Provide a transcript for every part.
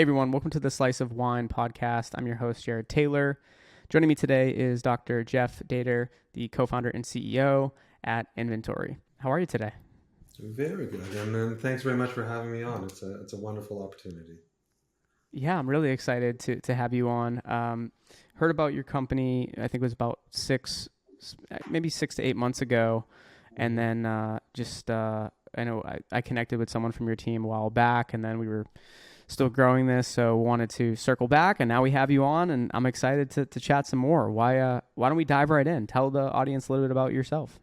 Hey everyone, welcome to the Slice of Wine podcast. I'm your host, Jared Taylor. Joining me today is Dr. Jeff Daiter, the co-founder and CEO at InVintory. How are you today? Very good, and thanks very much for having me on. It's a wonderful opportunity. Yeah, I'm really excited to have you on. Heard about your company, I think it was about maybe 6 to 8 months ago. And hmm then I know I connected with someone from your team a while back, and then we were still growing this, so wanted to circle back, and now we have you on, and I'm excited to chat some more. Why don't we dive right in? Tell the audience a little bit about yourself.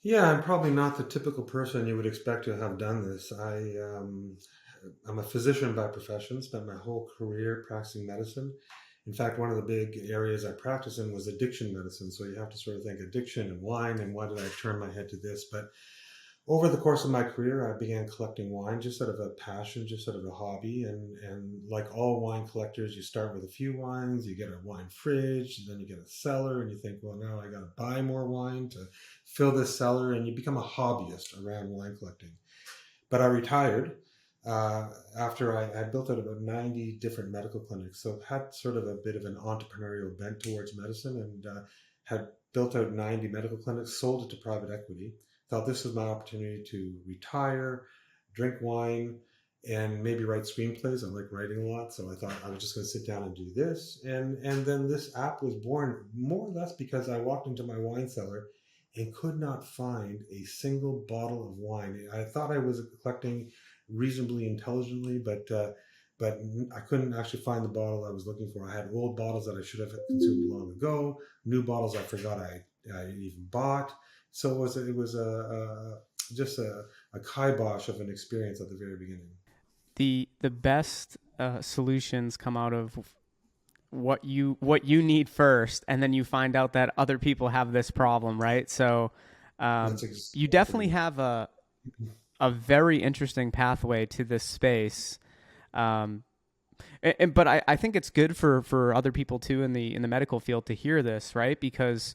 Yeah, I'm probably not the typical person you would expect to have done this. I'm a physician by profession. Spent my whole career practicing medicine. In fact, one of the big areas I practiced in was addiction medicine. So you have to sort of think addiction and wine, and why did I turn my head to this? But over the course of my career, I began collecting wine just out of a passion, just out of a hobby. And like all wine collectors, you start with a few wines, you get a wine fridge, then you get a cellar, and you think, well, now I got to buy more wine to fill this cellar, and you become a hobbyist around wine collecting. But I retired after I had built out about 90 different medical clinics. So I had sort of a bit of an entrepreneurial bent towards medicine and had built out 90 medical clinics, sold it to private equity. Thought this was my opportunity to retire, drink wine, and maybe write screenplays. I like writing a lot, so I thought I was just going to sit down and do this. And then this app was born more or less because I walked into my wine cellar and could not find a single bottle of wine. I thought I was collecting reasonably intelligently, but I couldn't actually find the bottle I was looking for. I had old bottles that I should have consumed long ago, new bottles I forgot I even bought. So it was just a kibosh of an experience at the very beginning. The best solutions come out of what you need first, and then you find out that other people have this problem, right? So um, That's you exactly definitely right. have a very interesting pathway to this space. Um, but I think it's good for other people too in the medical field to hear this, right? Because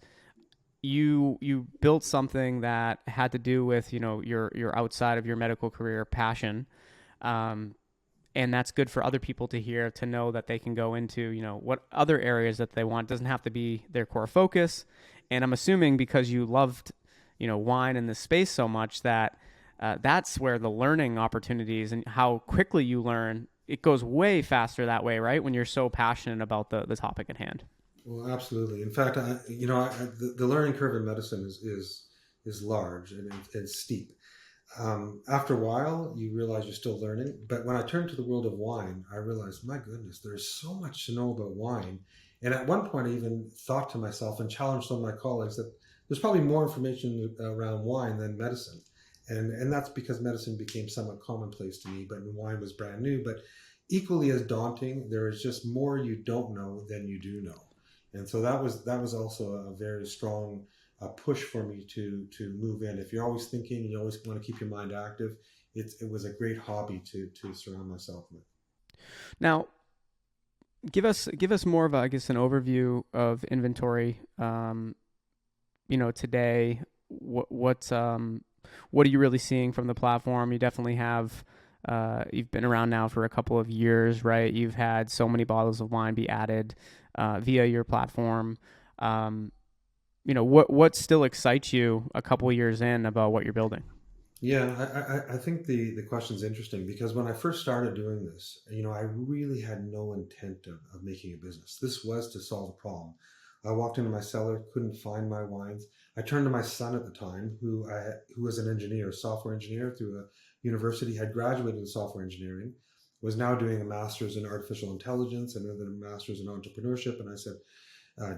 you built something that had to do with your outside of your medical career passion, um, and that's good for other people to hear, to know that they can go into what other areas that they want. It doesn't have to be their core focus. And I'm assuming because you loved wine in this space so much that that's where the learning opportunities and how quickly you learn, it goes way faster that way, right? When you're so passionate about the topic at hand. Well, absolutely. In fact, the learning curve in medicine is large and it's steep. After a while, you realize you're still learning. But when I turned to the world of wine, I realized, my goodness, there's so much to know about wine. And at one point, I even thought to myself and challenged some of my colleagues that there's probably more information around wine than medicine. And that's because medicine became somewhat commonplace to me, but wine was brand new. But equally as daunting, there is just more you don't know than you do know. And so that was also a very strong push for me to move in. If you're always thinking, you always want to keep your mind active. It was a great hobby to surround myself with. Now, give us more of a, I guess, an overview of inventory. Today, what are you really seeing from the platform? You definitely have. You've been around now for a couple of years, right? You've had so many bottles of wine be added via your platform. Um, what still excites you a couple of years in about what you're building? Yeah, I think the question's interesting because when I first started doing this, I really had no intent of making a business. This was to solve a problem. I walked into my cellar, couldn't find my wines. I turned to my son at the time, who was an engineer, a software engineer through a university, had graduated in software engineering, was now doing a master's in artificial intelligence and then a master's in entrepreneurship. And I said,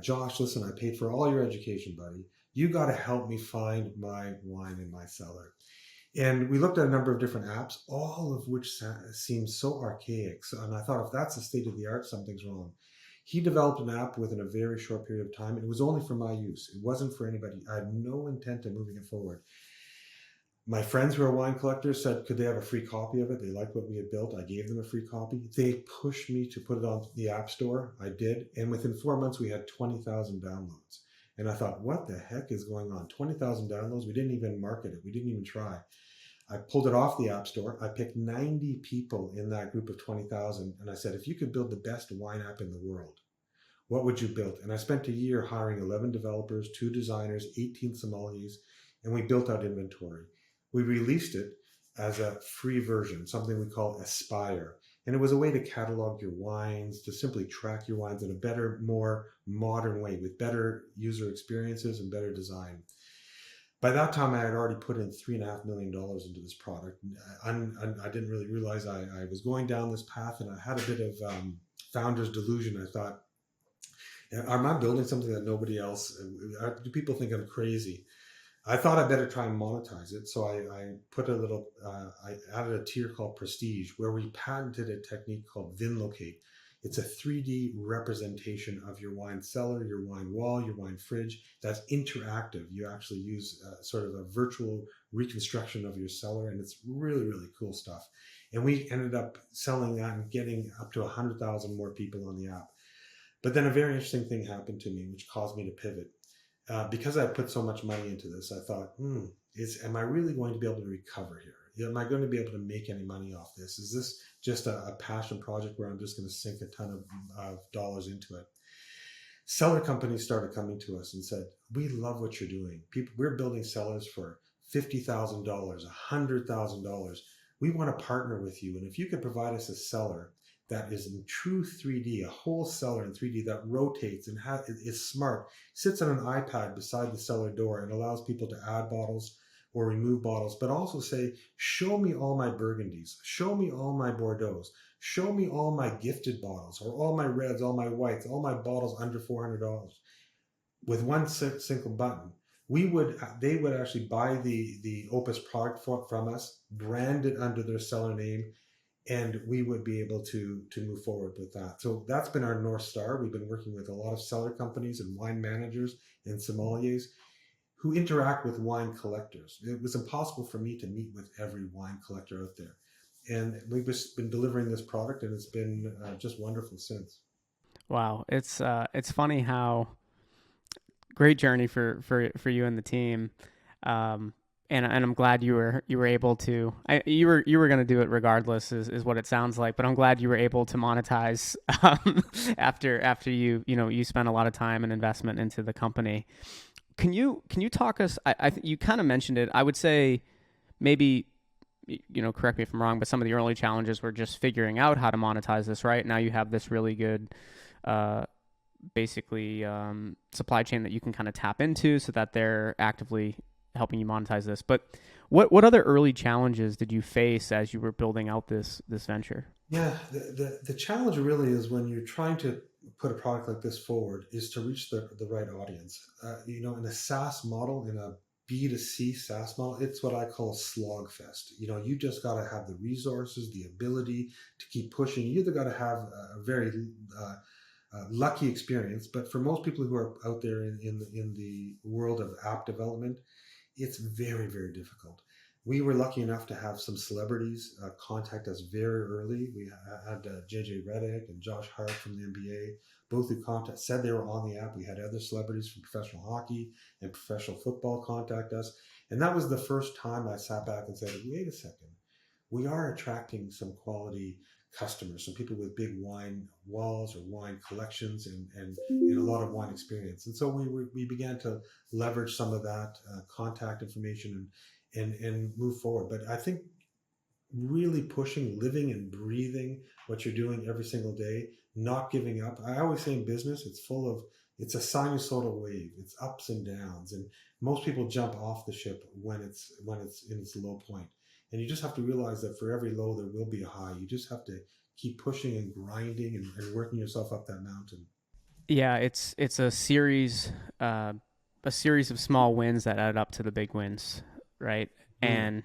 Josh, listen, I paid for all your education, buddy. You got to help me find my wine in my cellar. And we looked at a number of different apps, all of which seemed so archaic. And I thought, if that's the state of the art, something's wrong. He developed an app within a very short period of time. It was only for my use. It wasn't for anybody. I had no intent of moving it forward. My friends who are wine collectors said, could they have a free copy of it? They liked what we had built. I gave them a free copy. They pushed me to put it on the App Store. I did. And within 4 months, we had 20,000 downloads. And I thought, what the heck is going on? 20,000 downloads? We didn't even market it. We didn't even try. I pulled it off the App Store. I picked 90 people in that group of 20,000, and I said, if you could build the best wine app in the world, what would you build? And I spent a year hiring 11 developers, 2 designers, 18 sommeliers, and we built out InVintory. We released it as a free version, something we call Aspire. And it was a way to catalog your wines, to simply track your wines in a better, more modern way with better user experiences and better design. By that time, I had already put in $3.5 million into this product. I didn't really realize I was going down this path, and I had a bit of founder's delusion. I thought, am I building something that nobody else? Do people think I'm crazy? I thought I better try and monetize it, so I put a little. I added a tier called Prestige, where we patented a technique called VinLocate. It's a 3D representation of your wine cellar, your wine wall, your wine fridge. That's interactive. You actually use sort of a virtual reconstruction of your cellar, and it's really, really cool stuff. And we ended up selling that and getting up to 100,000 more people on the app. But then a very interesting thing happened to me, which caused me to pivot. Because I put so much money into this, I thought, am I really going to be able to recover here? Am I going to be able to make any money off this? Is this just a passion project where I'm just going to sink a ton of dollars into it? Seller companies started coming to us and said, we love what you're doing. We're building cellars for $50,000, $100,000. We want to partner with you. And if you could provide us a cellar that is in true 3D, a whole cellar in 3D that rotates and is smart, sits on an iPad beside the cellar door and allows people to add bottles or remove bottles, but also say, show me all my Burgundies, show me all my Bordeaux's, show me all my gifted bottles or all my reds, all my whites, all my bottles under $400 with one single button. They would actually buy the Opus product from us, brand it under their seller name, and we would be able to move forward with that. So that's been our North Star. We've been working with a lot of seller companies and wine managers and sommeliers who interact with wine collectors. It was impossible for me to meet with every wine collector out there. And we've just been delivering this product, and it's been just wonderful since. Wow, it's funny how great journey for you and the team. Um, and I'm glad you were able to. You were going to do it regardless, is what it sounds like. But I'm glad you were able to monetize after you spent a lot of time and investment into the company. Can you talk us? I think you kind of mentioned it. I would say maybe correct me if I'm wrong, but some of the early challenges were just figuring out how to monetize this. Right now, you have this really good uh, basically supply chain that you can kind of tap into so that they're actively helping you monetize this. But what other early challenges did you face as you were building out this venture? Yeah, the challenge really is when you're trying to put a product like this forward is to reach the right audience. In a SaaS model, in a B2C SaaS model, it's what I call a slog fest. You just got to have the resources, the ability to keep pushing. You either got to have a very lucky experience, but for most people who are out there in the world of app development, it's very, very difficult. We were lucky enough to have some celebrities contact us very early. We had JJ Redick and Josh Hart from the NBA, both who said they were on the app. We had other celebrities from professional hockey and professional football contact us. And that was the first time I sat back and said, wait a second, we are attracting some quality customers, some people with big wine walls or wine collections and a lot of wine experience. And so we began to leverage some of that contact information and move forward. But I think really pushing, living and breathing what you're doing every single day, not giving up. I always say in business, it's a sinusoidal wave. It's ups and downs, and most people jump off the ship when it's in its low point. And you just have to realize that for every low, there will be a high. You just have to keep pushing and grinding and working yourself up that mountain. Yeah, it's a series of small wins that add up to the big wins, right? Mm,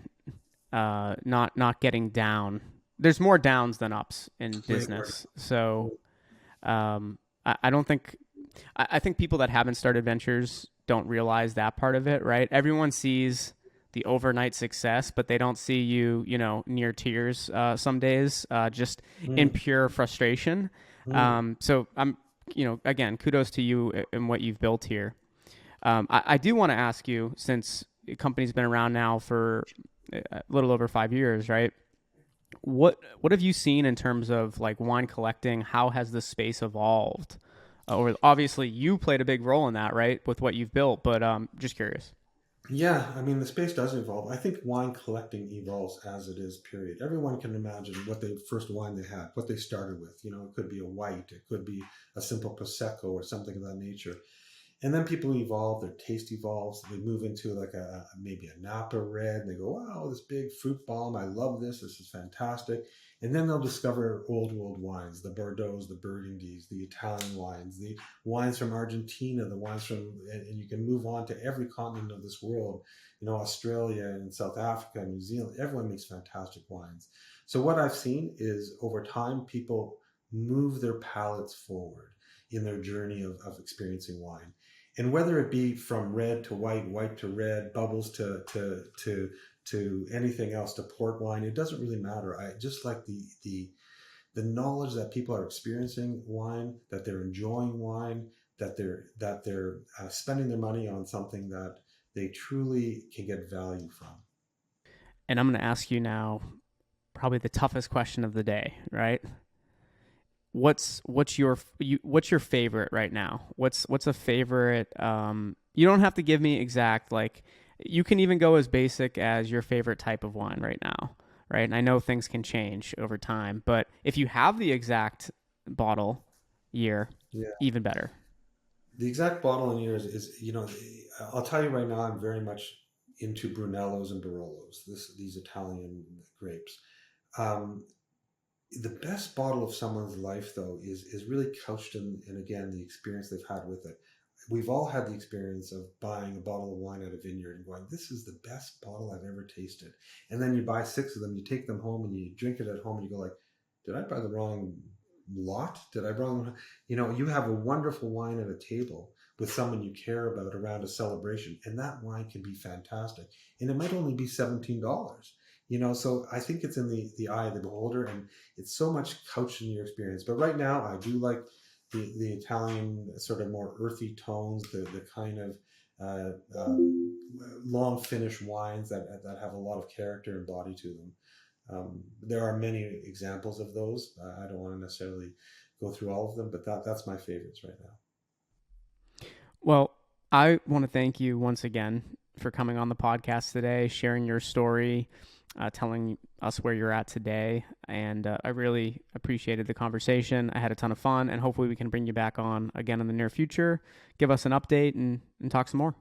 And not getting down. There's more downs than ups in great word. business. So I don't think I think people that haven't started ventures don't realize that part of it, right? Everyone sees the overnight success, but they don't see near tears some days, just in Mm, pure frustration. mm. So again, kudos to you and what you've built here. I do want to ask you, since the company's been around now for a little over 5 years, right? What have you seen in terms of like wine collecting? How has this space evolved? Or obviously you played a big role in that, right, with what you've built. But just curious. Yeah, I mean, the space does evolve. I think wine collecting evolves as it is, period. Everyone can imagine what the first wine they had, what they started with. You know, it could be a white, it could be a simple Prosecco or something of that nature. And then people evolve, their taste evolves. They move into like maybe a Napa red, and they go, "Wow, this big fruit bomb! I love this. This is fantastic." And then they'll discover old world wines, the Bordeaux's, the Burgundies, the Italian wines, the wines from Argentina, the wines from, and you can move on to every continent of this world. You know, Australia and South Africa, New Zealand. Everyone makes fantastic wines. So what I've seen is over time, people move their palates forward in their journey of experiencing wine, and whether it be from red to white, white to red, bubbles to anything else, to port wine, it doesn't really matter. I just like the knowledge that people are experiencing wine, that they're enjoying wine, that they're spending their money on something that they truly can get value from. And I'm going to ask you now probably the toughest question of the day, right? What's your favorite right now? What's a favorite? You don't have to give me exact, like you can even go as basic as your favorite type of wine right now, right? And I know things can change over time, but if you have the exact bottle year, Yeah, even better. the exact bottle in yours is, you know, I'll tell you right now, I'm very much into Brunellos and Barolos. These Italian grapes. Um, the best bottle of someone's life though is really couched in again the experience they've had with it. We've all had the experience of buying a bottle of wine at a vineyard and going, this is the best bottle I've ever tasted. And then you buy six of them, you take them home and you drink it at home and you go like, did I buy the wrong lot? Did I wrong? You know, you have a wonderful wine at a table with someone you care about around a celebration, and that wine can be fantastic. And it might only be $17. You know, so I think it's in the eye of the beholder, and it's so much couched in your experience. But right now, I do like the Italian sort of more earthy tones, the kind of long finish wines that have a lot of character and body to them. There are many examples of those. I don't want to necessarily go through all of them, but that's my favorites right now. Well, I want to thank you once again for coming on the podcast today, sharing your story, telling us where you're at today. And I really appreciated the conversation. I had a ton of fun, and hopefully, we can bring you back on again in the near future, give us an update, and talk some more.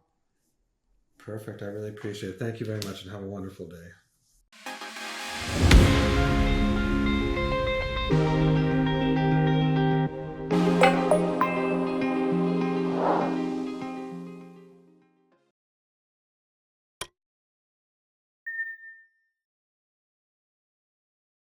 Perfect. I really appreciate it. Thank you very much and have a wonderful day.